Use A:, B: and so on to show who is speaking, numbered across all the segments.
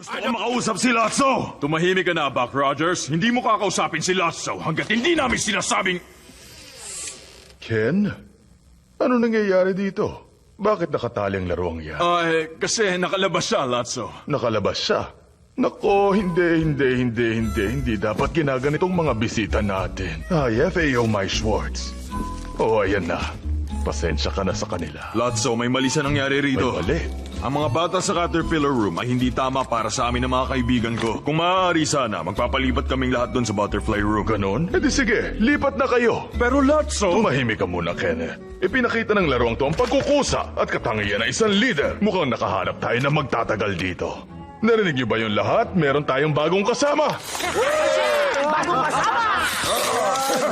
A: Gusto ko makausap si Lotso! Tumahimik ka na, Buck Rogers. Hindi mo kakausapin si Lotso hanggat hindi namin sinasabing...
B: Ken? Ano nangyayari dito? Bakit nakatali ang laruang yan?
A: Kasi nakalabas siya, Lotso.
B: Nakalabas siya. Nako, hindi dapat ginaganitong mga bisita natin. Ay, FAO Mike Schwartz. Oh, ayan na. Pasensya ka na sa kanila.
A: Lotso, may mali sa nangyari rito.
B: May mali?
A: Ang mga bata sa Caterpillar Room ay hindi tama para sa amin ng mga kaibigan ko. Kung maaari sana, magpapalipat kaming lahat doon sa Butterfly Room.
B: Ganon? E di sige, lipat na kayo.
A: Pero Lotso...
B: Tumahimik ka muna, Kenneth. Ipinakita ng laruang to ang pagkukusa at katangian na isang leader. Mukhang nakahanap tayo na magtatagal dito. Narinig niyo ba yung lahat? Meron tayong bagong kasama.
C: Bagong kasama!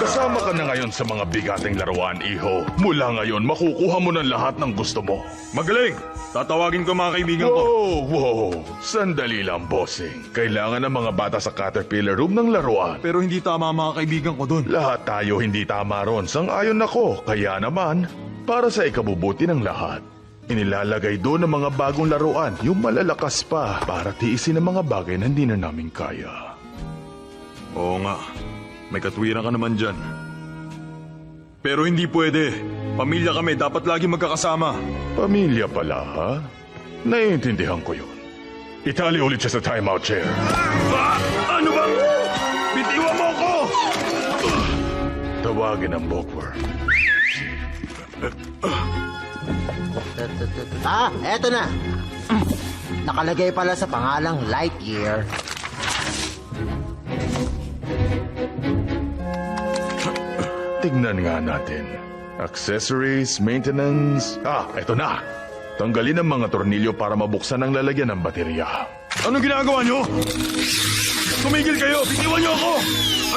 B: Kasama ka na ngayon sa mga bigating laruan, Iho. Mula ngayon, makukuha mo ng lahat ng gusto mo.
A: Magaling! Tatawagin ko mga kaibigan ko.
B: Wow! Sandali lang, bossing. Kailangan ng mga bata sa Caterpillar Room ng laruan.
A: Pero hindi tama ang mga kaibigan ko doon.
B: Lahat tayo hindi tama ron. Sang-ayon ako. Kaya naman, para sa ikabubuti ng lahat, inilalagay doon ang mga bagong laruan, yung malalakas pa, para tiisin ang mga bagay na hindi na namin kaya.
A: Oo nga. May katwiran ka naman dyan. Pero hindi pwede. Pamilya kami, dapat lagi magkakasama.
B: Pamilya pala, ha? Naiintindihan ko yun. Itali ulit siya sa timeout chair.
A: Ano bang... Bitiwan mo ko!
B: Tawagin ang bookworm.
C: Eto na. Nakalagay pala sa pangalang Lightyear.
B: Tignan nga natin. Accessories, maintenance... eto na. Tanggalin ang mga tornilyo para mabuksan ang lalagyan ng baterya.
A: Anong ginagawa nyo? Tumigil kayo! Bitiwan nyo ako!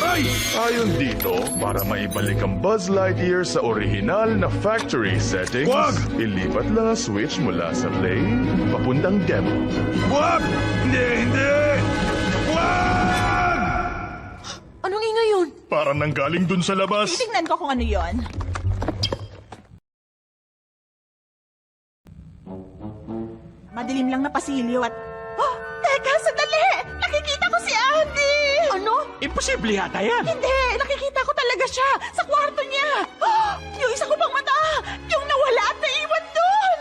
A: Aray!
B: Ayon dito, para maibalik ang Buzz Lightyear sa orihinal na factory settings,
A: Wag!
B: ilipat lang ang switch mula sa play papuntang demo.
A: Wag! Hindi! Wag!
D: Anong ingay yun?
A: Parang nanggaling dun sa labas.
D: Tingnan ko kung ano yon. Madilim lang na pasilyo at... Oh! Teka, sandali! Nakikita ko si Andy! Ano?
E: Imposible yata yan.
D: Hindi! Nakikita ko talaga siya! Sa kwarto niya! Oh! Yung isa ko pang mata! Yung nawala at naiwan doon!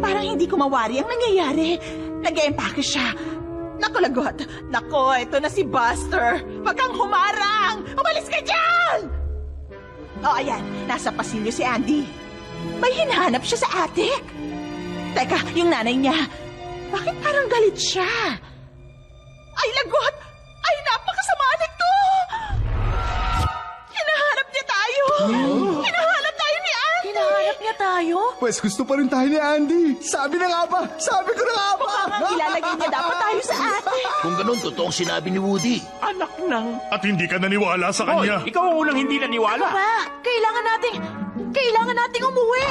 D: Parang hindi ko mawari ang nangyayari. Nag-e-empake siya. Naku, lagot! Nako, ito na si Buster! Wag kang humarang! Umalis ka dyan! Oh, ayan. Nasa pasilyo si Andy. May hinahanap siya sa attic. Teka, yung nanay niya. Bakit parang galit siya? Ay, lagot! Ay, napakasama nito! Hinahanap niya tayo! Hinahanap tayo ni Andy! Hinahanap niya tayo?
F: Pues gusto pa rin tayo ni Andy. Sabi na nga ba? Sabi ko na nga ba?
D: Mukhang ilalagay niya dapat tayo sa attic.
G: Kung ganun, totoong sinabi ni Woody.
E: Anak ng...
A: At hindi ka naniwala sa
E: Hoy,
A: kanya.
E: ikaw ang unang hindi naniwala.
D: Pa, kailangan nating umuwi.